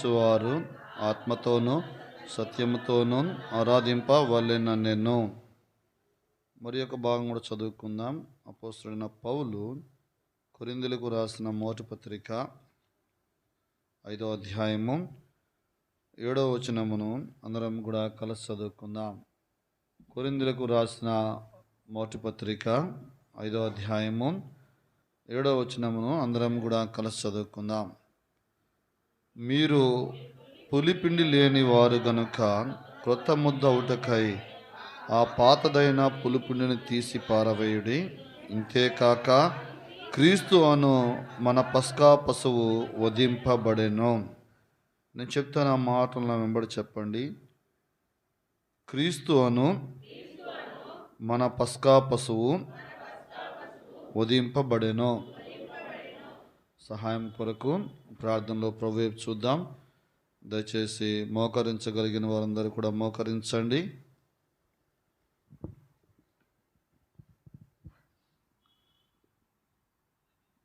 ఆరాధించువారు ఆత్మతోనూ సత్యముతోనూ ఆరాధింపవలెననెను. మరి ఒక భాగం కూడా చదువుకుందాం. అపోస్తలుడైన పౌలు కొరింథీయులకు రాసిన మొదటి పత్రిక 5వ అధ్యాయము 7వ వచనమును అందరం కూడా కలిసి చదువుకుందాం. కొరింథీయులకు రాసిన మొదటి పత్రిక 5వ అధ్యాయము 7వ వచనమును అందరం కూడా కలిసి చదువుకుందాం. మీరు పులిపిండి లేని వారు గనుక క్రొత్త ముద్ద అవుటకై ఆ పాతదైన పులిపిండిని తీసి పారవేయుడి. ఇంతేకాక క్రీస్తు అను మన పస్కా పశువు వధింపబడెను. నేను చెప్తాను, ఆ మాటలు నా వెంబడి చెప్పండి. క్రీస్తు అను మన పస్కా పశువు వధింపబడెను. సహాయం కొరకు ప్రార్థనలో ప్రభువు వైపు చూద్దాం. దయచేసి మోకరించగలిగిన వారందరూ కూడా మోకరించండి.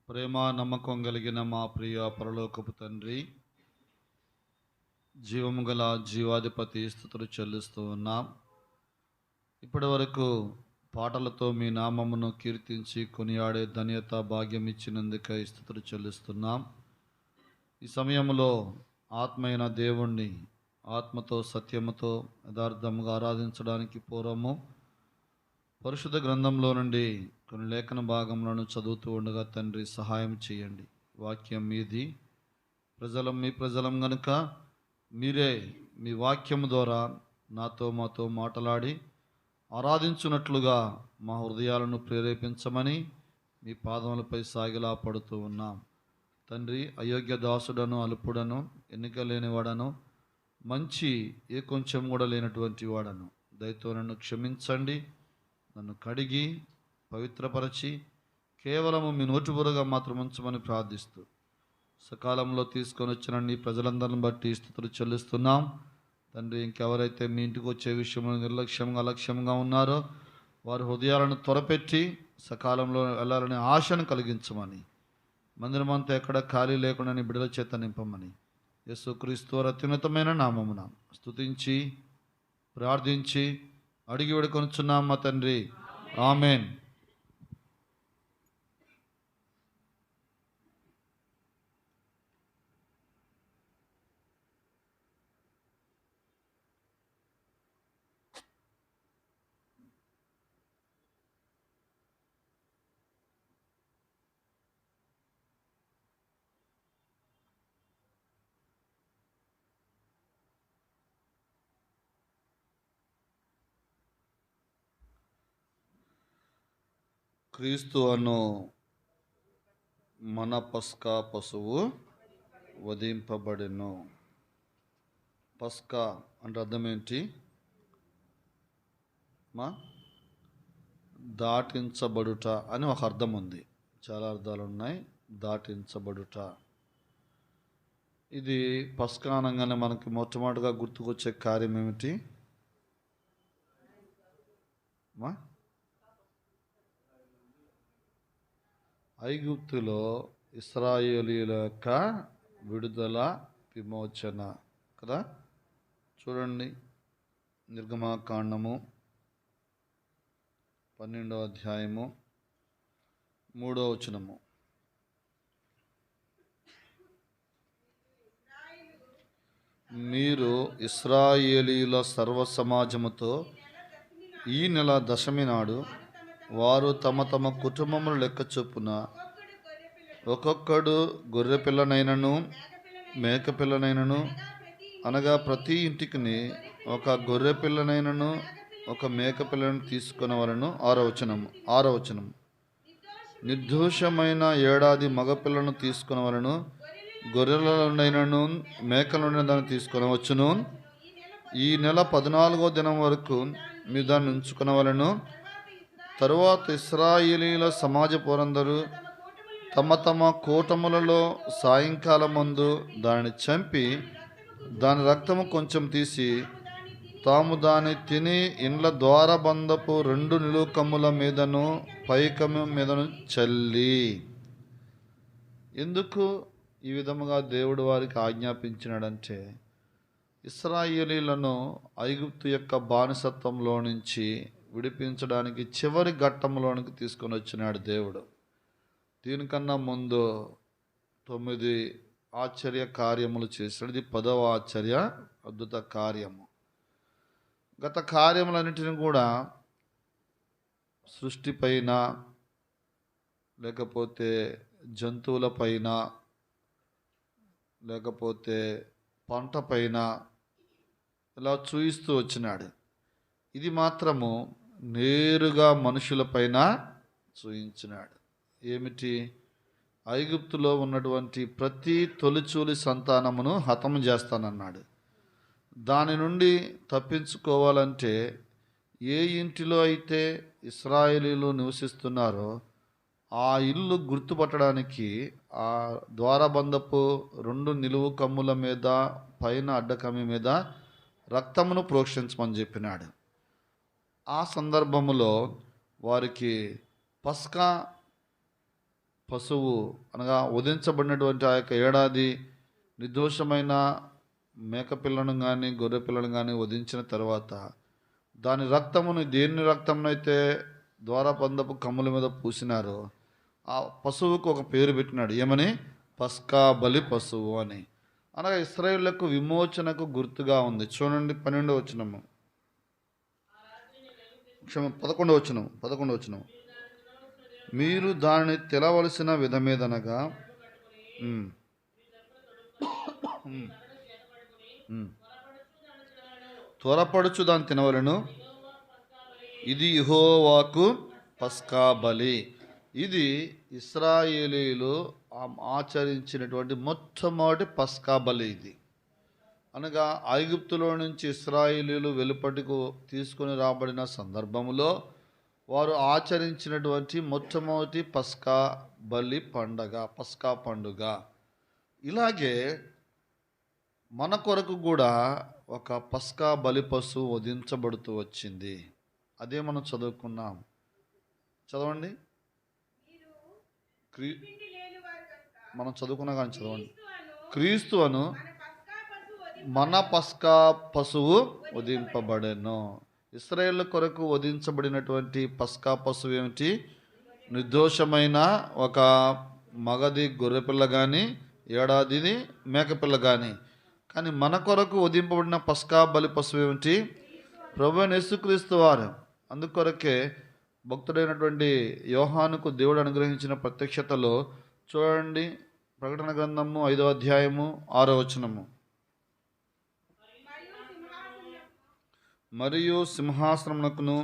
ప్రేమ నమ్మకం కలిగిన మా ప్రియ పరలోకపు తండ్రి, జీవము గల జీవాధిపతి, స్తుతులు చెల్లిస్తూ ఉన్నాం. ఇప్పటి వరకు పాటలతో మీ నామమును కీర్తించి కొనియాడే ధన్యత భాగ్యం ఇచ్చినందుకై స్తుతులు చెల్లిస్తున్నాం. ఈ సమయంలో ఆత్మైన దేవుణ్ణి ఆత్మతో సత్యముతో యథార్థముగా ఆరాధించడానికి పూర్వము పరిశుద్ధ గ్రంథంలో నుండి కొన్ని లేఖన భాగములను చదువుతూ ఉండగా తండ్రి సహాయం చేయండి. వాక్యం మీది, మీ ప్రజలం గనుక మీరే మీ వాక్యము ద్వారా మాతో మాట్లాడి ఆరాధించున్నట్లుగా మా హృదయాలను ప్రేరేపించమని మీ పాదములపై సాగిలా పడుతూ ఉన్నాం. తండ్రి, అయోగ్య దాసుడను, అల్పుడను, ఎన్నిక లేనివాడను, మంచి ఏ కొంచెం కూడా లేనటువంటి వాడను. దయతో నన్ను క్షమించండి. నన్ను కడిగి పవిత్రపరచి కేవలము మీ నోటిబురగా మాత్రం ఉంచమని ప్రార్థిస్తూ సకాలంలో తీసుకొని వచ్చిన నీ ప్రజలందరిని బట్టి స్తుతులు చెల్లిస్తున్నాం. తండ్రి, ఇంకెవరైతే మీ ఇంటికి వచ్చే విషయంలో అలక్ష్యంగా ఉన్నారో వారి హృదయాలను త్వరపెట్టి సకాలంలో వెళ్ళాలనే ఆశను కలిగించమని, మందిరమంతా ఎక్కడ ఖాళీ లేకుండా నీ బిడ్డల చేత నింపమని యేసుక్రీస్తు అత్యున్నతమైన నామమున స్తుతించి ప్రార్థించి అడిగి వేడుకొనుచున్నాం మా తండ్రి, ఆమెన్. క్రీస్తు అను మన పస్కా పశువు వధింపబడెను. పస్కా అంటే అర్థం ఏంటి? దాటించబడుట అని ఒక అర్థం ఉంది. చాలా అర్థాలు ఉన్నాయి. దాటించబడుట, ఇది పస్కా అనగానే మనకి మొట్టమొదటిగా గుర్తుకొచ్చే కార్యం ఏమిటి? ఐగుప్తులో ఇశ్రాయేలీయుల యొక్క విడుదల, విమోచన కదా. చూడండి, నిర్గమాకాండము 12వ అధ్యాయము 3వ వచనము. మీరు ఇశ్రాయేలీయుల సర్వ సమాజముతో ఈ నెల దశమి నాడు వారు తమ తమ కుటుంబముల లెక్క చొప్పున ఒక్కొక్కడు గొర్రె పిల్లనైనను మేక పిల్లనైనను, అనగా ప్రతి ఇంటికి ఒక గొర్రె పిల్లనైనను ఒక మేక పిల్లను తీసుకునవలను. 6వ వచనము. నిర్దోషమైన ఏడాది మగపిల్లను తీసుకునవలను. గొర్రెలనైనను మేకలైన దాన్ని తీసుకునవచ్చును. ఈ నెల 14వ దినం వరకు మీరు దాన్ని ఉంచుకునవలను. తరువాత ఇశ్రాయేలీయుల సమాజ పౌరందరూ తమ తమ కూటములలో సాయంకాలం ముందు దానిని చంపి దాని రక్తము కొంచెం తీసి తాము దాన్ని తిని ఇండ్ల ద్వారబంధపు 2 నిలువుకమ్ముల మీదను పైకమ్ము మీదను చల్లి. ఎందుకు ఈ విధముగా దేవుడు వారికి ఆజ్ఞాపించినాడంటే, ఇశ్రాయేలీలను ఐగుప్తు యొక్క బానిసత్వంలో నుంచి విడిపించడానికి చివరి ఘట్టంలోనికి తీసుకొని వచ్చినాడు దేవుడు. దీనికన్నా ముందు 9 ఆశ్చర్య కార్యములు చేశాడు. ఇది 10వ ఆశ్చర్య అద్భుత కార్యము. గత కార్యములన్నిటిని కూడా సృష్టి పైన, లేకపోతే జంతువుల పైన, లేకపోతే పంట పైన ఇలా చూయిస్తూ వచ్చినాడు. ఇది మాత్రము నేరుగా మనుషుల పైన చూయించినాడు. ఏమిటి? ఐగుప్తులో ఉన్నటువంటి ప్రతి తొలిచూలి సంతానమును హతము చేస్తానన్నాడు. దాని నుండి తప్పించుకోవాలంటే ఏ ఇంటిలో అయితే ఇశ్రాయేలీలు నివసిస్తున్నారో ఆ ఇల్లు గుర్తుపట్టడానికి ఆ ద్వారబంధపు 2 నిలువు కమ్ముల మీద, పైన అడ్డకమ్మి మీద రక్తమును ప్రోక్షించమని చెప్పినాడు. ఆ సందర్భములో వారికి పస్కా పశువు అనగా వధించబడినటువంటి ఆ యొక్క ఏడాది నిర్దోషమైన మేకపిల్లను కానీ గొర్రె పిల్లను కానీ వధించిన తర్వాత దాని రక్తమును, దేని రక్తమునైతే ద్వారబంధపు కమ్ముల మీద పూసినారో ఆ పశువుకు ఒక పేరు పెట్టినాడు. ఏమని? పస్కా బలి పశువు అని. అనగా ఇశ్రాయేలులకు విమోచనకు గుర్తుగా ఉంది. చూడండి 12వ వచనము, 11వ వచనం. మీరు దానిని తెలవలసిన విధమేదనగా త్వరపడుచు దాన్ని తినవలను. ఇది యెహోవాకు పస్కా బలి. ఇది ఇశ్రాయేలీలు ఆచరించినటువంటి మొట్టమొదటి పస్కా బలి ఇది. అనగా ఐగుప్తులో నుంచి ఇశ్రాయేలీలు వెలుపటికి తీసుకొని రాబడిన సందర్భంలో వారు ఆచరించినటువంటి మొట్టమొదటి పస్కా బలి పండగ, పస్కా పండుగ. ఇలాగే మన కొరకు కూడా ఒక పస్కా బలి పశువు వధించబడుతూ వచ్చింది. అదే మనం చదువుకున్నాం. చదవండి. మనం చదువుకున్నా కానీ చదవండి. క్రీస్తు అను మన పస్కా పశువు వధింపబడెను. ఇశ్రాయేలు కొరకు వధించబడినటువంటి పస్కా పశువు ఏమిటి? నిర్దోషమైన ఒక మగది గొర్రెపిల్ల కానీ, ఏడాదిది మేకపిల్ల కానీ. కానీ మన కొరకు వధింపబడిన పస్కా బలి పశువు ఏమిటి? ప్రభువైన యేసుక్రీస్తు వారు. అందుకొరకే భక్తుడైనటువంటి యోహానుకు దేవుడు అనుగ్రహించిన ప్రత్యక్షతలో చూడండి, ప్రకటన గ్రంథము 5వ అధ్యాయము 6వ వచనము. మరియు సింహాసనమునకును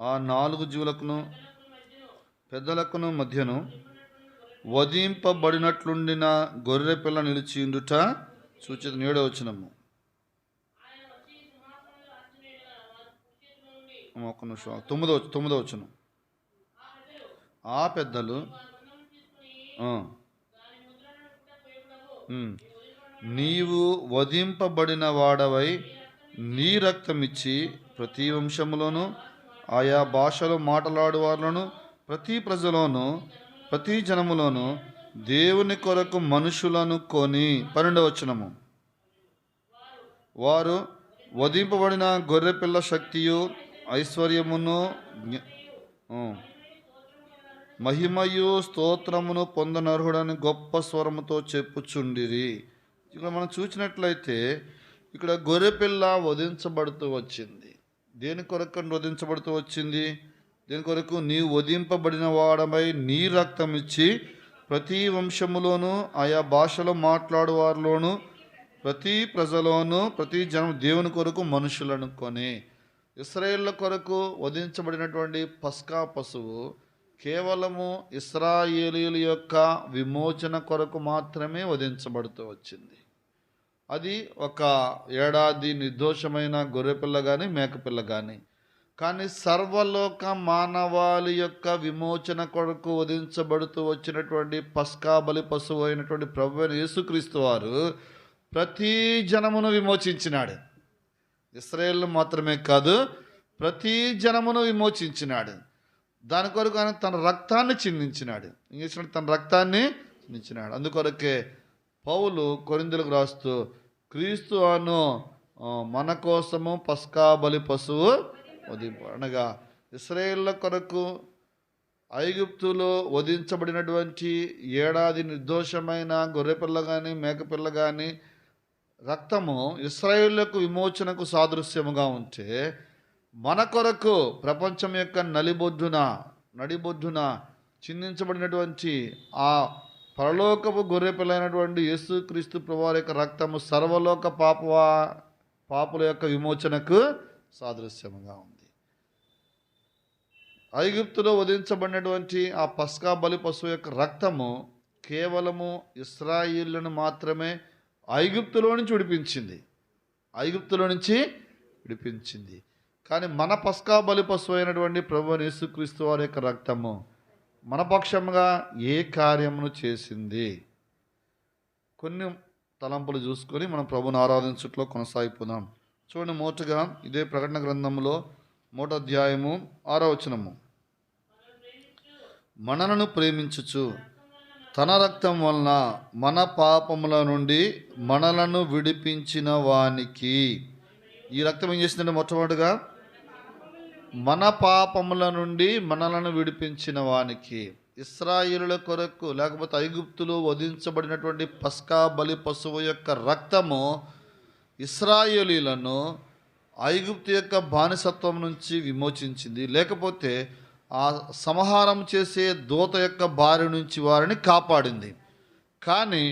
ఆ 4 జీవులకును పెద్దలకును మధ్యను వధింపబడినట్లుండిన గొర్రె పిల్ల నిలిచియుండుట సూచిత. 7వ వచనము. ఒక నిమిషం. 9వ వచనం. ఆ పెద్దలు నీవు వధింపబడిన వాడవై నీ రక్తమిచ్చి ప్రతి వంశములోను, ఆయా భాషలో మాట్లాడు వారిలోను, ప్రతి ప్రజలోను, ప్రతి జనములోను దేవుని కొరకు మనుషులను కొని. 12వ వచనము. వారు వధింపబడిన గొర్రెపిల్ల శక్తియు ఐశ్వర్యమును మహిమయు స్తోత్రమును పొందనర్హుడని గొప్ప స్వరముతో చెప్పుచుండిరి. ఇక్కడ మనం చూసినట్లయితే ఇక్కడ గొర్రెపిల్ల వధించబడుతూ వచ్చింది. దేని కొరకు వధించబడుతూ వచ్చింది? దేని కొరకు? నీవు వధింపబడిన వాడమై నీ రక్తం ఇచ్చి ప్రతి వంశములోను, ఆయా భాషలో మాట్లాడు వారిలోను, ప్రతి ప్రజలోను, ప్రతి జనం దేవుని కొరకు మనుషులను కొని. ఇశ్రాయేళ్ల కొరకు వధించబడినటువంటి పస్కా పశువు కేవలము ఇశ్రాయేలీయుల యొక్క విమోచన కొరకు మాత్రమే వధించబడుతూ వచ్చింది. అది ఒక ఏడాది నిర్దోషమైన గొర్రెపిల్ల కానీ మేకపిల్ల కానీ. కానీ సర్వలోక మానవాళి యొక్క విమోచన కొరకు వధించబడుతూ వచ్చినటువంటి పస్కా బలి పశువు అయినటువంటి ప్రభువైన యేసుక్రీస్తు వారు ప్రతి జనమును విమోచించినాడు. ఇశ్రాయేలు మాత్రమే కాదు, ప్రతి జనమును విమోచించినాడు. దాని కొరకు ఆయన తన రక్తాన్ని చిందించినాడు. తన రక్తాన్ని చిందించినాడు. అందుకొరకే పౌలు కొరింథీయులకు రాస్తూ క్రీస్తు అను మన కోసము పస్కా బలి పశువు వధింపు, అనగా ఇశ్రాయేళ్ల కొరకు ఐగుప్తులో వధించబడినటువంటి ఏడాది నిర్దోషమైన గొర్రెపిల్ల కానీ మేకపిల్ల కానీ రక్తము ఇశ్రాయేళ్లకు విమోచనకు సాదృశ్యముగా ఉంటే, మన కొరకు ప్రపంచం యొక్క నడిబొడ్డున చిందించబడినటువంటి ఆ పరలోకపు గొర్రెపిల్లైనటువంటి యేసుక్రీస్తు ప్రభువారి యొక్క రక్తము సర్వలోక పాపుల యొక్క విమోచనకు సాదృశ్యముగా ఉంది. ఐగుప్తులో వధించబడినటువంటి ఆ పస్కా బలి పశువు యొక్క రక్తము కేవలము ఇశ్రాయేలును మాత్రమే ఐగుప్తులో నుంచి విడిపించింది. కానీ మన పస్కా బలి పశువు అయినటువంటి ప్రభువు యేసుక్రీస్తు వారి యొక్క రక్తము మన పక్షంగా ఏ కార్యమును చేసింది? కొన్ని తలంపులు చూసుకొని మనం ప్రభువుని ఆరాధించుట్లో కొనసాగిపోదాం. చూడండి, మొదటగా ఇదే ప్రకటన గ్రంథంలో 3వ అధ్యాయము 6వ వచనము. మనలను ప్రేమించుచు తన రక్తం వలన మన పాపముల నుండి మనలను విడిపించిన వానికి. ఈ రక్తం ఏం చేసిందంటే, మొట్టమొదటిగా మన పాపముల నుండి మనలను విడిపించిన వానికి. ఇశ్రాయేలుల కొరకు లేకపోతే ఐగుప్తులో వధించబడినటువంటి పస్కా బలి పశువు యొక్క రక్తము ఇశ్రాయేలీలను ఐగుప్తు యొక్క బానిసత్వం నుంచి విమోచించింది, లేకపోతే ఆ సంహారం చేసే దూత యొక్క బారి నుంచి వారిని కాపాడింది. కానీ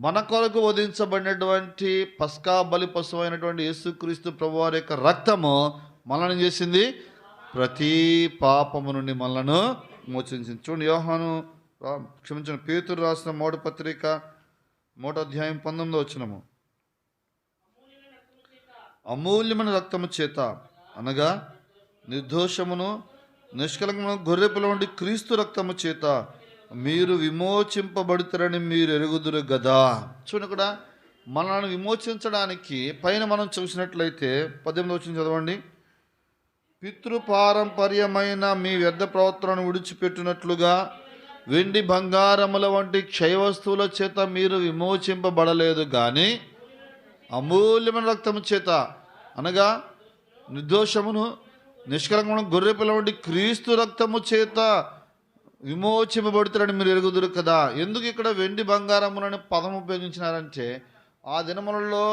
మన కొరకు వధించబడినటువంటి పస్కా బలి పశువు అయినటువంటి యేసుక్రీస్తు ప్రభువారి యొక్క రక్తము మనల్ని చేసింది, ప్రతి పాపము నుండి మనలను మోచించింది. చూడండి, పేతురు రాసిన 3వ పత్రిక 3వ అధ్యాయం 19వ వచనము. అమూల్యమైన రక్తము చేత, అనగా నిర్దోషమును నిష్కలంకమును గొర్రెపిల్ల వంటి క్రీస్తు రక్తము చేత మీరు విమోచింపబడుతారని మీరు ఎరుగుదురు గదా. చూడండి, ఇక్కడ మనల్ని విమోచించడానికి పైన మనం చూసినట్లయితే 18వ వచనం చదవండి. పితృపారంపర్యమైన మీ వ్యర్థ ప్రవర్తనను విడిచిపెట్టినట్లుగా వెండి బంగారముల వంటి క్షయ వస్తువుల చేత మీరు విమోచింపబడలేదు, కానీ అమూల్యమైన రక్తము చేత, అనగా నిర్దోషమును నిష్కలంకమును గొర్రెపిల్ల వంటి క్రీస్తు రక్తము చేత విమోచింపబడుతారని మీరు ఎరుగుదురు కదా. ఎందుకు ఇక్కడ వెండి బంగారములని పదం ఉపయోగించినారంటే, ఆ దినములలో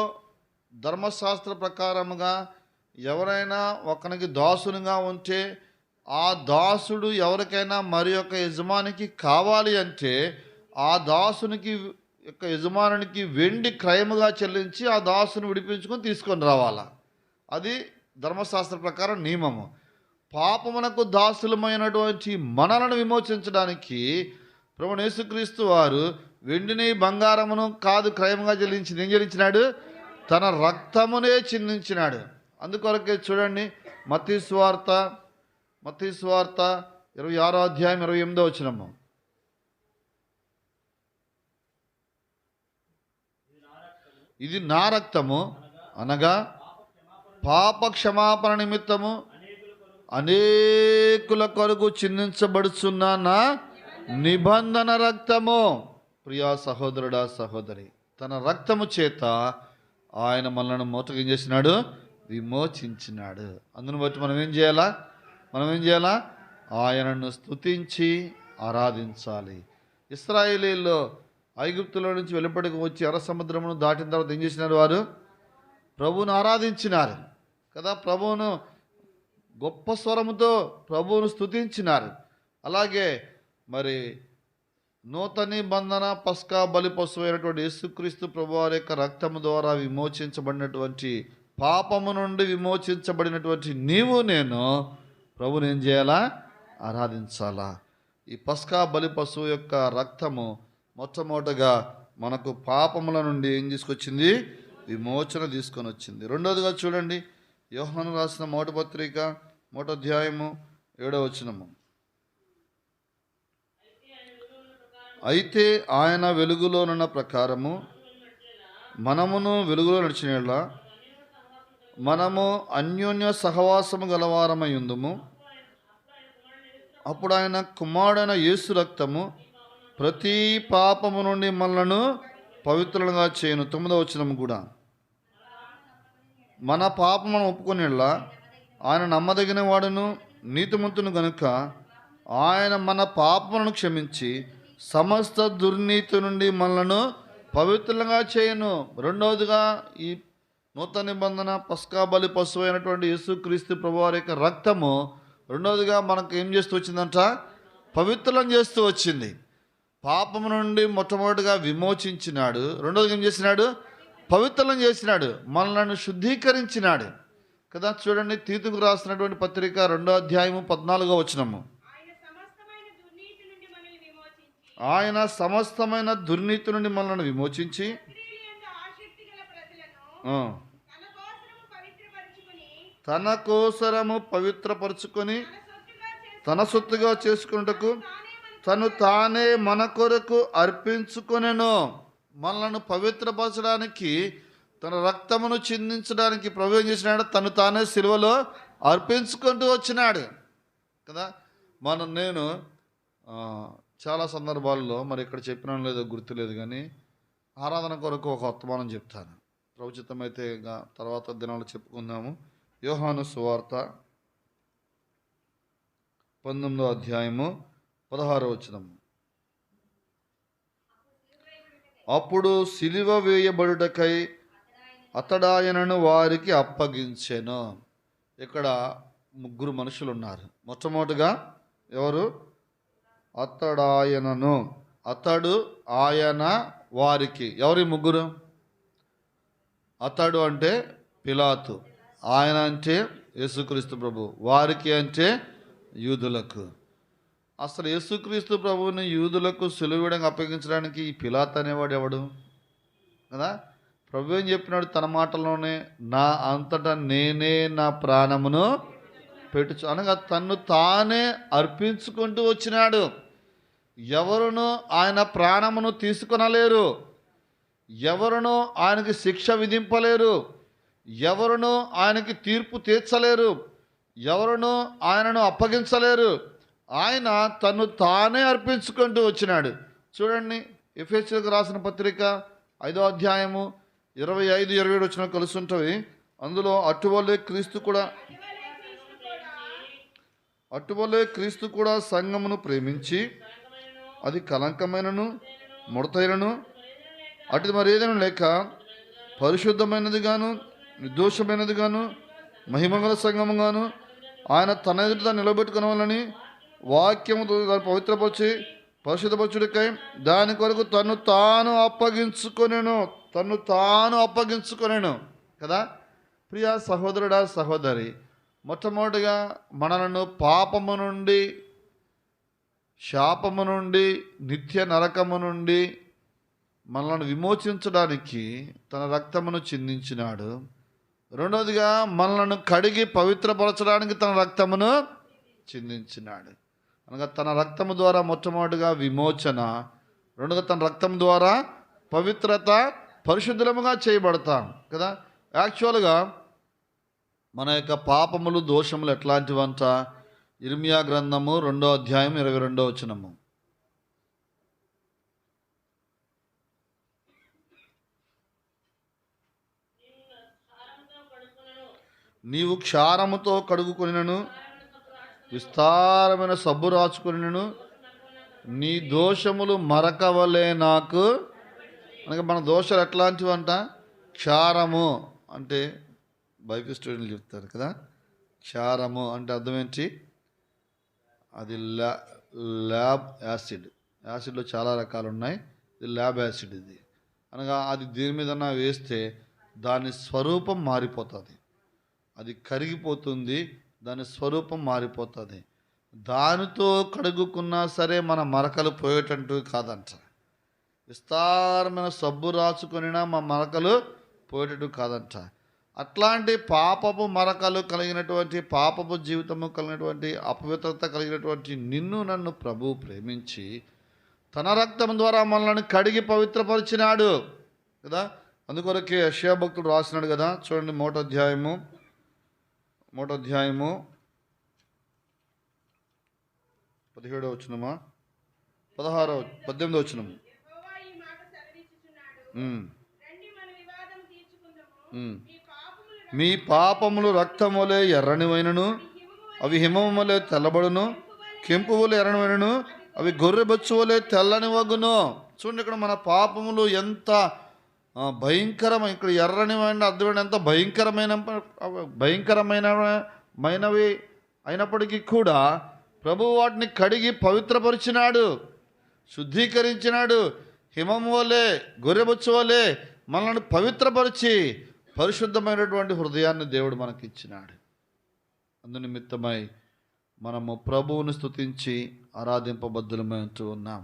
ధర్మశాస్త్ర ప్రకారముగా ఎవరైనా ఒకనికి దాసునిగా ఉంటే ఆ దాసుడు ఎవరికైనా మరి యొక్క యజమానికి కావాలి అంటే ఆ దాసునికి యొక్క యజమానునికి వెండి క్రయముగా చెల్లించి ఆ దాసుని విడిపించుకొని తీసుకొని రావాలా. అది ధర్మశాస్త్ర ప్రకారం నియమము. పాపమునకు దాసులమైనటువంటి మనలను విమోచించడానికి ప్రభువు యేసుక్రీస్తు వారు వెండిని బంగారమును కాదు క్రయముగా చెల్లించింది. ఏం చెల్లించినాడు? తన రక్తమునే చిందించినాడు. అందుకొరకే చూడండి, మత్తయి సువార్త 26వ అధ్యాయం 28వ వచనము. ఇది నా రక్తము, అనగా పాప క్షమాపణ నిమిత్తము అనేకుల కొరకు చిందించబడుచున్న నా నిబంధన రక్తము. ప్రియా సహోదరుడా సహోదరి, తన రక్తము చేత ఆయన మనల్ని మొదటగా ఏం చేసినాడు? విమోచించినాడు. అందును బట్టి మనం ఏం చేయాలా? ఆయనను స్తుతించి ఆరాధించాలి. ఇశ్రాయేలీల్లో ఐగుప్తులో నుంచి వెలుపడికి వచ్చి ఎర్ర సముద్రమును దాటిన తర్వాత ఏం చేసినారు? వారు ప్రభువును ఆరాధించినారు కదా. ప్రభువును గొప్ప స్వరముతో ప్రభువును స్తుతించినారు. అలాగే మరి నూతన నిబంధన పస్కా బలి పశువు అయినటువంటి యేసుక్రీస్తు ప్రభువారి యొక్క రక్తము ద్వారా విమోచించబడినటువంటి పాపము నుండి విమోచించబడినటువంటి నీవు నేను ప్రభువుని ఏం చేయాలా? ఆరాధించాలా. ఈ పస్కా బలి పశువు యొక్క రక్తము మొట్టమొదటగా మనకు పాపముల నుండి ఏం తీసుకొచ్చింది? విమోచన తీసుకొని వచ్చింది. రెండోదిగా చూడండి, యోహాను రాసిన 1వ పత్రిక 1వ అధ్యాయము 7వ వచనము. అయితే ఆయన వెలుగులోనున్న ప్రకారము మనమును వెలుగులో నడిచిన మనము అన్యోన్య సహవాసము గలవారమై ఉందుము. అప్పుడు ఆయన కుమారుడైన యేసు రక్తము ప్రతి పాపము నుండి మనలను పవిత్రులుగా చేయను. 9వ వచనం కూడా, మన పాపం మనం ఒప్పుకొనిలా ఆయన నమ్మదగిన వాడును నీతిమంతును గనుక ఆయన మన పాపములను క్షమించి సమస్త దుర్నీతి నుండి మనలను పవిత్రులుగా చేయను. రెండవదిగా, ఈ నూతన నిబంధన పస్కా బలి పశువు అయినటువంటి యేసుక్రీస్తు ప్రభువారి యొక్క రక్తము రెండవదిగా మనకు ఏం చేస్తూ వచ్చిందంట? పవిత్రులను చేస్తూ వచ్చింది. పాపము నుండి మొట్టమొదటిగా విమోచించినాడు. రెండవదిగా ఏం చేసినాడు? పవిత్రులను చేసినాడు, మనలను శుద్ధీకరించినాడు కదా. చూడండి, తీతుకు రాసినటువంటి పత్రిక 2వ అధ్యాయము 14వ వచనము, ఆయన సమస్తమైన దుర్నీతి నుండి మనల్ని విమోచించి తన కోసరము పవిత్రపరుచుకొని తన సొత్తుగా చేసుకున్నటకు తను తానే మన కొరకు అర్పించుకొనెను. మనలను పవిత్రపరచడానికి, తన రక్తమును చిందించడానికి ప్రభు ఏం చేసినాడు? తను తానే సిలువలో అర్పించుకుంటూ వచ్చినాడు కదా. నేను చాలా సందర్భాల్లో, మరి ఇక్కడ చెప్పినా లేదో గుర్తులేదు కానీ, ఆరాధన కొరకు ఒక వర్తమానం చెప్తాను. ప్రభుచితమైతే తర్వాత దినాలు చెప్పుకుందాము. యోహాను సువార్త 19వ అధ్యాయము 16వ వచనం, అప్పుడు సిలువ వేయబడుటకై అతడాయనను వారికి అప్పగించెను. ఇక్కడ ముగ్గురు మనుషులు ఉన్నారు. మొట్టమొదటిగా ఎవరు? అతడాయనను, అతడు, ఆయన, వారికి. ఎవరి ముగ్గురు? అతడు అంటే పిలాతు, ఆయన అంటే యేసుక్రీస్తు ప్రభు, వారికి అంటే యూదులకు. అసలు యేసుక్రీస్తు ప్రభువుని యూదులకు సిలువడానికి అప్పగించడానికి ఈ పిలాతు అనేవాడు ఎవడు కదా. ప్రభు ఏం చెప్పినాడు తన మాటల్లోనే? నా అంతటా నేనే నా ప్రాణమును పెట్టుచు అనగా తన్ను తానే అర్పించుకుంటూ వచ్చినాడు. ఎవరును ఆయన ప్రాణమును తీసుకొనలేరు, ఎవరును ఆయనకి శిక్ష విధింపలేరు, ఎవరును ఆయనకి తీర్పు తీర్చలేరు, ఎవరును ఆయనను అప్పగించలేరు. ఆయన తను తానే అర్పించుకుంటూ వచ్చినాడు. చూడండి, ఎఫెసీయులకు రాసిన పత్రిక 5వ అధ్యాయము 25-27 వచ్చిన కలిసి ఉంటుంది. అందులో అటువలే క్రీస్తు కూడా సంఘమును ప్రేమించి అది కలంకమైనను ముడతైనను అటు మరి ఏదైనా లేక పరిశుద్ధమైనది గాను నిర్దోషమైనది గాను మహిమగల సంఘము గాను ఆయన తన ఎదుట నిలబెట్టుకునవాలని వాక్యముతో దాన్ని పవిత్రపరిచి పరిశుద్ధపరచుడికై దాని కొరకు తను తాను అప్పగించుకొనెను కదా. ప్రియ సహోదరుడా, సహోదరి, మొట్టమొదటిగా మనలను పాపము నుండి, శాపము నుండి, నిత్య నరకము నుండి మనల్ని విమోచించడానికి తన రక్తమును చిందించినాడు. రెండవదిగా మనలను కడిగి పవిత్రపరచడానికి తన రక్తమును చిందించినాడు. అనగా తన రక్తము ద్వారా మొట్టమొదటిగా విమోచన, రెండవగా తన రక్తం ద్వారా పవిత్రత, పరిశుద్ధముగా చేయబడతాం కదా. యాక్చువల్గా మన యొక్క పాపములు, దోషములు ఎట్లాంటివంట? ఇర్మియా గ్రంథము 2వ అధ్యాయం 22వ వచనము, నీవు క్షారముతో కడుగుకొనినను విస్తారమైన సబ్బు రాచుకొనినను నీ దోషములు మరకవలే నాకు. అనగా మన దోషాలు ఎట్లాంటివంట? క్షారము అంటే బైబిల్ స్టూడెంట్లు చెప్తారు కదా. క్షారము అంటే అర్థం ఏంటి? అది ల్యాబ్ యాసిడ్. యాసిడ్లో చాలా రకాలు ఉన్నాయి. ఇది ల్యాబ్ యాసిడ్. ఇది అనగా అది దీని మీద వేస్తే దాని స్వరూపం మారిపోతుంది, అది కరిగిపోతుంది, దాని స్వరూపం మారిపోతుంది. దానితో కడుగుకున్నా సరే మన మరకలు పోయేటట్టు కాదంట. విస్తారమైన సబ్బు రాచుకొనినా మా మరకలు పోయేటట్టు కాదంట. అట్లాంటి పాపపు మరకలు కలిగినటువంటి, పాపపు జీవితము కలిగినటువంటి, అపవిత్రత కలిగినటువంటి నిన్ను నన్ను ప్రభు ప్రేమించి తన రక్తం ద్వారా మనల్ని కడిగి పవిత్రపరిచినాడు కదా. అందుకొరకే యెషయా భక్తుడు రాసినాడు కదా. చూడండి, 3వ అధ్యాయము 17వ వచనమా 18 వచనం. మీ పాపములు రక్తం వలె ఎర్రనివైనను అవి హిమము వలె తెల్లబడును, కెంపు వలె ఎర్రనివైనను అవి గొర్రెబొచ్చు వలె తెల్లని వగును. చూడండి, ఇక్కడ మన పాపములు ఎంత భయంకరమైన, ఇక్కడ ఎర్రనివైన అర్థమైన ఎంత భయంకరమైనవి అయినప్పటికీ కూడా ప్రభువు వాటిని కడిగి పవిత్రపరిచినాడు, శుద్ధీకరించినాడు. హిమము వలె గొర్రెబొచ్చు వలె మనల్ని పవిత్రపరిచి పరిశుద్ధమైనటువంటి హృదయాన్ని దేవుడు మనకిచ్చినాడు. అందునిమిత్తమై మనము ప్రభువును స్తుతించి ఆరాధింపబద్ధులమై ఉంటూ ఉన్నాం.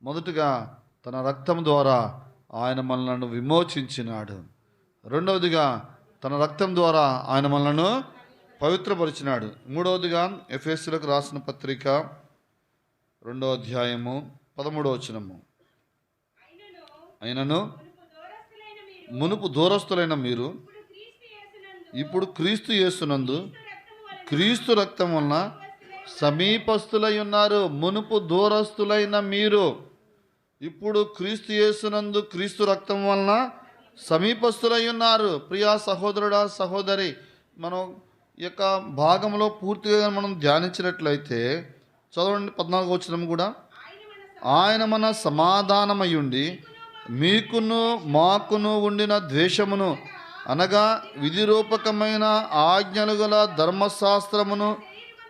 మొదటిగా తన రక్తం ద్వారా ఆయన మనలను విమోచించినాడు. రెండవదిగా తన రక్తం ద్వారా ఆయన మనలను పవిత్రపరిచినాడు. మూడవదిగా ఎఫెసీయులకు రాసిన పత్రిక 2వ అధ్యాయము 13వ వచనము. అయినను మునుపు దూరస్తులైన మీరు ఇప్పుడు క్రీస్తు యేసునందు క్రీస్తు రక్తం వలన సమీపస్తులై ఉన్నారు. మునుపు దూరస్తులైన మీరు ఇప్పుడు క్రీస్తు యేసునందు క్రీస్తు రక్తం వలన సమీపస్తులై ఉన్నారు. ప్రియా సహోదరుడా, సహోదరి, మనం ఈ యొక్క భాగంలో పూర్తిగా మనం ధ్యానించినట్లయితే చదవండి 14వ వచనం కూడా. ఆయన మన సమాధానమయ్యుండి మీకును మాకును ఉండిన ద్వేషమును అనగా విధిరూపకమైన ఆజ్ఞలు గల ధర్మశాస్త్రమును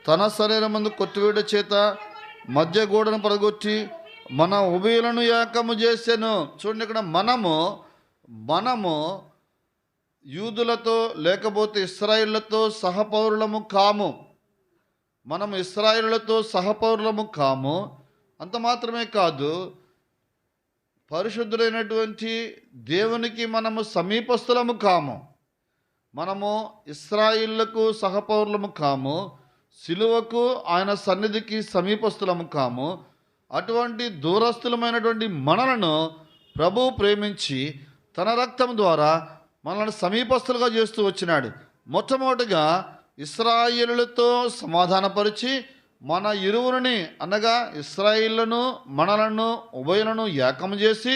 తన శరీరమందు కొట్టివేట చేత మధ్య గోడను పడగొట్టి మన ఉభయులను ఏకము చేసెను. చూడండి, ఇక్కడ మనము యూదులతో లేకపోతే ఇశ్రాయేలులతో సహపౌరులము కాము. మనము ఇశ్రాయేలులతో సహపౌరులము కాము. అంత మాత్రమే కాదు, పరిశుద్ధుడైనటువంటి దేవునికి మనము సమీపస్థులము కాము. మనము ఇశ్రాయేలులకు సహపౌరులము కాము, సిలువకు ఆయన సన్నిధికి సమీపస్థులము కాము. అటువంటి దూరస్థులమైనటువంటి మనలను ప్రభువు ప్రేమించి తన రక్తం ద్వారా మనల్ని సమీపస్థులుగా చేస్తూ వచ్చినాడు. మొట్టమొదటిగా ఇశ్రాయేలులతో సమాధానపరిచి మన ఇరువురిని అనగా ఇశ్రాయేలులను మనలను ఉభయులను ఏకము చేసి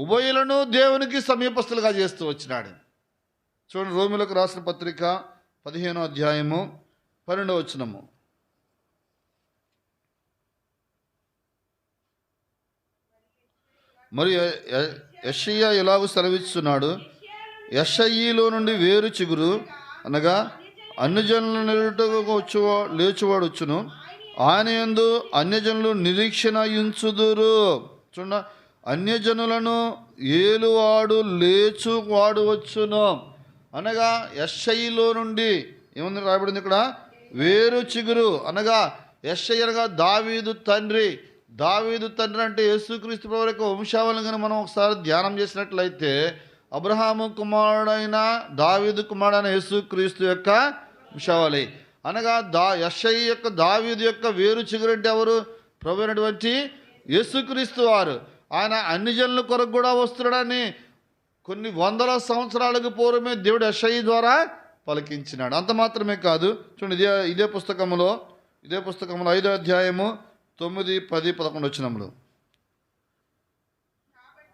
ఉభయులను దేవునికి సమీపస్తులుగా చేస్తూ వచ్చినాడు. చూడండి, రోమిలకు రాసిన పత్రిక 15వ అధ్యాయము 12వ వచనము. మరి యెషయా ఇలాగూ సెలవిస్తున్నాడు, యెషయిలో నుండి వేరు చిగురు అనగా అన్యజనుల నిలుటకు లేచువాడు వచ్చును, ఆయన యందు అన్యజనులు నిరీక్షణ ఉంచుదురు. చూడ, అన్యజనులను ఏలువాడు లేచువాడు వచ్చును అనగా యెషయిలో నుండి ఏముంది రాయబడింది ఇక్కడ, వేరు చిగురు అనగా యెషయి అనగా దావీదు తండ్రి. దావీదు తండ్రి అంటే యేసుక్రీస్తు ప్రభువు యొక్క వంశావళిని కనుక మనం ఒకసారి ధ్యానం చేసినట్లయితే అబ్రహాము కుమారుడైన దావీదు కుమారుడైన యేసుక్రీస్తు యొక్క వంశావళి అనగా యెషయి యొక్క దావీదు యొక్క వేరు చిగురు అంటే ఎవరు? ప్రభు అయినటువంటి యేసుక్రీస్తు వారు. ఆయన అన్ని జనుల కొరకు కూడా వస్తున్నాడని కొన్ని వందల సంవత్సరాలకు పూర్వమే దేవుడు యెషయి ద్వారా పలికించినాడు. అంత మాత్రమే కాదు, చూడండి, ఇదే పుస్తకంలో 5వ అధ్యాయము 9, 10, 11 వచనములు.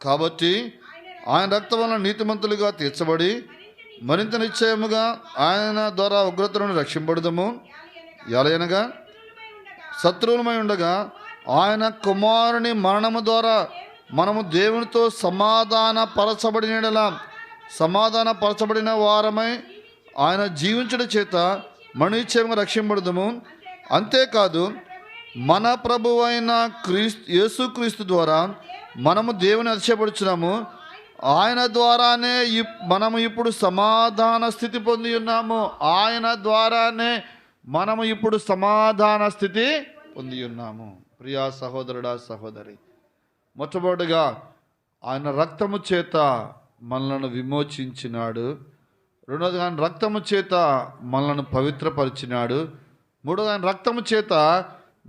కాబట్టి ఆయన రక్తం వలన నీతిమంతులుగా తీర్చబడి మరింత నిశ్చయముగా ఆయన ద్వారా ఉగ్రతలను రక్షింపబడదము. ఎలయనగా శత్రువులమై ఉండగా ఆయన కుమారుని మరణము ద్వారా మనము దేవునితో సమాధానపరచబడిన వారమై ఆయన జీవించడం చేత మనిశ్చయంగా రక్షింపబడదము. అంతేకాదు, మన ప్రభువైన యేసుక్రీస్తు ద్వారా మనము దేవుని అతిశయపడుచున్నాము. ఆయన ద్వారానే మనము ఇప్పుడు సమాధాన స్థితి పొంది ఉన్నాము. ఆయన ద్వారానే మనము ఇప్పుడు సమాధాన స్థితి పొంది ఉన్నాము. ప్రియా సహోదరుడా, సహోదరి, మొట్టమొదటిగా ఆయన రక్తము చేత మనలను విమోచించినాడు. రెండవదిగా ఆయన రక్తము చేత మనలను పవిత్రపరిచినాడు. మూడవది ఆయన రక్తము చేత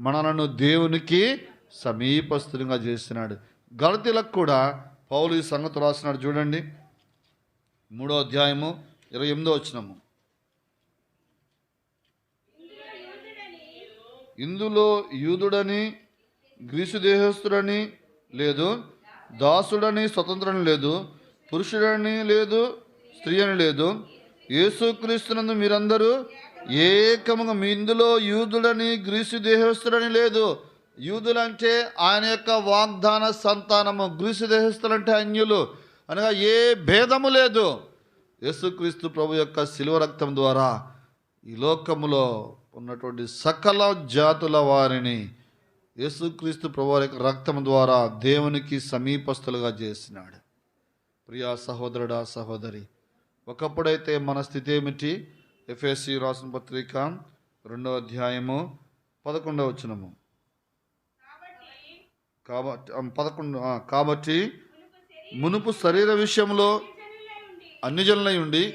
మనలను దేవునికి సమీపస్తులుగా చేసినాడు. గలతీలకు కూడా పౌలు ఈ సంగతి రాసినాడు. చూడండి, 3వ అధ్యాయము 28వ వచనము. ఇందులో యూదుడని గ్రీసు దేహస్థుడని లేదు, దాసుడని స్వతంత్రం లేదు, పురుషుడని లేదు, స్త్రీ అని లేదు, యేసుక్రీస్తునందు మీరందరూ ఏకముగా, మీ ఇందులో యూదుడని గ్రీసు దేహస్థుడని లేదు. యూదులంటే ఆయన యొక్క వాగ్దాన సంతానము, గ్రీసు దేహస్థులంటే అన్యులు, అనగా ఏ భేదము లేదు. యేసుక్రీస్తు ప్రభు యొక్క శిలువ రక్తం ద్వారా ఈ లోకములో ఉన్నటువంటి సకల జాతుల వారిని యేసుక్రీస్తు ప్రభు యొక్క రక్తం ద్వారా దేవునికి సమీపస్తులుగా చేసినాడు. ప్రియా సహోదరుడా, సహోదరి, ఒకప్పుడైతే మన స్థితి ఏమిటి? ఎఫెసీ రాసిన పత్రిక 2వ అధ్యాయము 11వ వచనము. కాబట్టి మునుపు శరీర విషయంలో అన్ని జనులై ఉండి,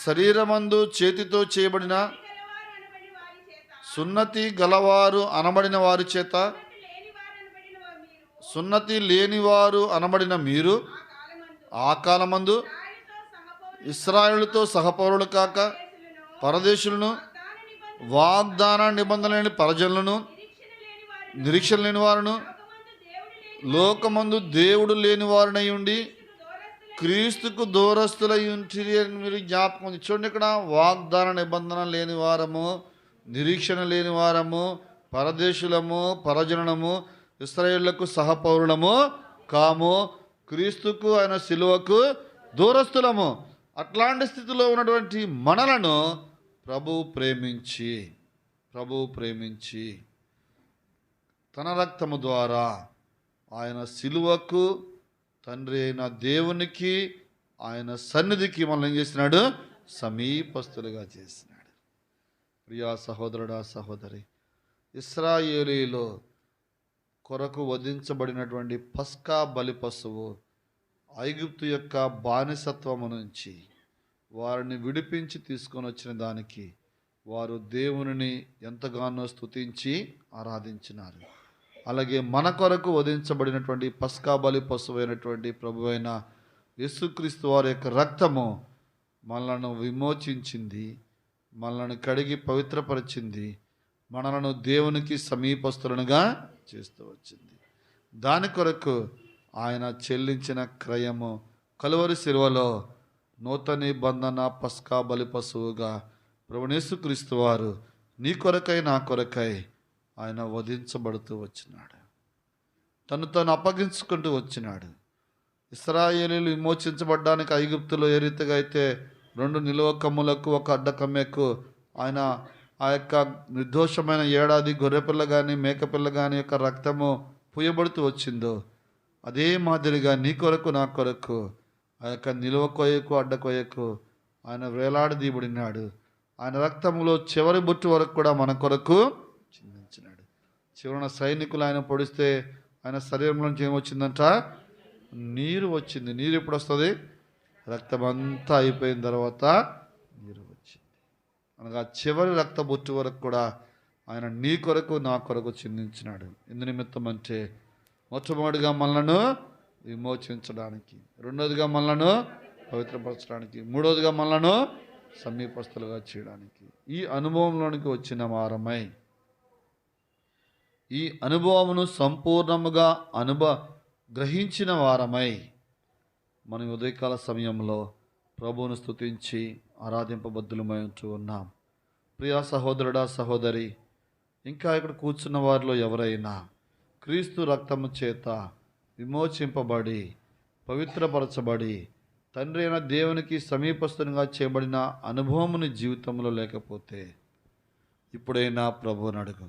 శరీరమందు చేతితో చేయబడిన సున్నతి గలవారు అనబడిన వారి చేత, సున్నతి లేనివారు అనబడిన మీరు ఆ కాలమందు ఇశ్రాయేలుతో సహపౌరులు కాక పరదేశులను, వాగ్దాన నిబంధన లేని పరజనులను, నిరీక్షణ లేని వారును, లోకమందు దేవుడు లేని వారినై ఉండి క్రీస్తుకు దూరస్తులై ఉంటిరి అని మీరు జ్ఞాపకం. చూడండి, ఇక్కడ వాగ్దాన నిబంధన లేని వారము, నిరీక్షణ లేని వారము, పరదేశులము, పరజనము, ఇశ్రాయేలులకు సహపౌరులము కాము, క్రీస్తుకు ఆయన శిలువకు దూరస్తులము. అట్లాంటి స్థితిలో ఉన్నటువంటి మనలను ప్రభువు ప్రేమించి తన రక్తము ద్వారా ఆయన శిలువకు, తండ్రి అయిన దేవునికి, ఆయన సన్నిధికి మనల్ని ఏం చేసినాడు? సమీపస్తులుగా చేసినాడు. ప్రియా సహోదరుడా, సహోదరి, ఇశ్రాయేలీలో కొరకు వధించబడినటువంటి పస్కా బలి పశువు ఐగుప్తు యొక్క బానిసత్వము నుంచి వారిని విడిపించి తీసుకొని వచ్చిన దానికి వారు దేవునిని ఎంతగానో స్తుతించి ఆరాధించినారు. అలాగే మన కొరకు వధించబడినటువంటి పస్కా బలి పశువు అయినటువంటి ప్రభువైన యేసుక్రీస్తు వారి యొక్క రక్తము మనలను విమోచించింది, మనలను కడిగి పవిత్రపరిచింది, మనలను దేవునికి సమీపస్తులనుగా చేస్తూ వచ్చింది. దాని కొరకు ఆయన చెల్లించిన క్రయము కలువరి శిలువలో నూతన నిబంధన పస్కా బలి పశువుగా ప్రభువైన యేసుక్రీస్తు వారు నీ కొరకై, నా కొరకై ఆయన వధించబడుతూ వచ్చినాడు. తను అప్పగించుకుంటూ వచ్చినాడు. ఇశ్రాయేలీలు విమోచించబడ్డానికి ఐగుప్తులో ఏ రీతిగా అయితే 2 నిలువ కమ్ములకు 1 అడ్డ కమ్మెకు ఆయన ఆ యొక్క నిర్దోషమైన ఏడాది గొర్రెపిల్ల కానీ మేకపిల్ల కానీ యొక్క రక్తము పూయబడుతూ వచ్చిందో, అదే మాదిరిగా నీ కొరకు, నా కొరకు ఆ యొక్క నిలువ కొయ్యకు, అడ్డ కొయ్యకు ఆయన వేలాడదీయబడినాడు. ఆయన రక్తంలో చివరి బొట్టు వరకు కూడా మన కొరకు చిందించినాడు. చివరన సైనికులు ఆయన పొడిస్తే ఆయన శరీరంలోంచి ఏమొచ్చిందంట? నీరు వచ్చింది. నీరు ఎప్పుడు వస్తుంది? రక్తం అంతా అయిపోయిన తర్వాత నీరు వచ్చింది. అనగా చివరి రక్త బొట్టు వరకు కూడా ఆయన నీ కొరకు, నా కొరకు చిందించినాడు. ఎందు నిమిత్తం అంటే మొట్టమొదటిగా మనలను విమోచించడానికి, రెండోదిగా మనలను పవిత్రపరచడానికి, మూడోదిగా మనలను సమీపస్తులుగా చేయడానికి. ఈ అనుభవంలోనికి వచ్చిన వారమై, ఈ అనుభవమును సంపూర్ణముగా గ్రహించిన వారమై మనం ఉదయకాల సమయంలో ప్రభువును స్తుతించి ఆరాధింపబద్ధులమై ఉంటూ ఉన్నాం. ప్రియా సహోదరుడా, సహోదరి, ఇంకా ఇక్కడ కూర్చున్న వారిలో ఎవరైనా క్రీస్తు రక్తము చేత విమోచింపబడి పవిత్రపరచబడి తండ్రి అయిన దేవునికి సమీపస్తునిగా చేయబడిన అనుభవముని జీవితంలో లేకపోతే ఇప్పుడైనా ప్రభువుని అడుగు.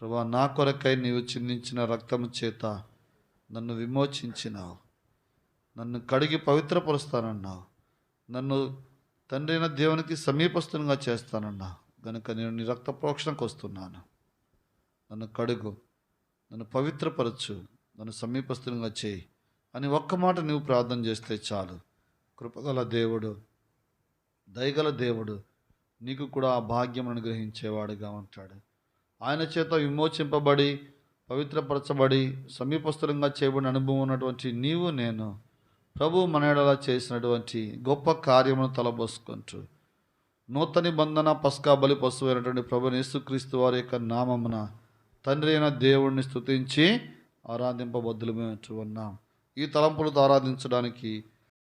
ప్రభువా, నా కొరకై నీవు చిందించిన రక్తము చేత నన్ను విమోచించినావు, నన్ను కడిగి పవిత్రపరుస్తానన్నావు, నన్ను తండ్రి అయిన దేవునికి సమీపస్తునిగా చేస్తానన్నావు కనుక నేను నీ రక్త ప్రోక్షణకు వస్తున్నాను. నన్ను కడుగు, నన్ను పవిత్రపరచు, నన్ను సమీపస్తునిగా చేయి అని ఒక్క మాట నువ్వు ప్రార్థన చేస్తే చాలు. కృపగల దేవుడు, దయగల దేవుడు నీకు కూడా ఆ భాగ్యం అనుగ్రహించేవాడుగా ఉంటాడు. ఆయన చేత విమోచింపబడి పవిత్రపరచబడి సమీపస్తులంగా చేయబడిన అనుభవం ఉన్నటువంటి నీవు నేను ప్రభు మన ఎడల చేసినటువంటి గొప్ప కార్యమును తలబోసుకుంటూ నూతన నిబంధన పస్కా బలి పశువు అయినటువంటి ప్రభువైన యేసుక్రీస్తు వారి యొక్క నామమున తండ్రి అయిన దేవుణ్ణి స్తుతించి ఆరాధింపబద్దులమే ఉన్నాం. ఈ తలంపులతో ఆరాధించడానికి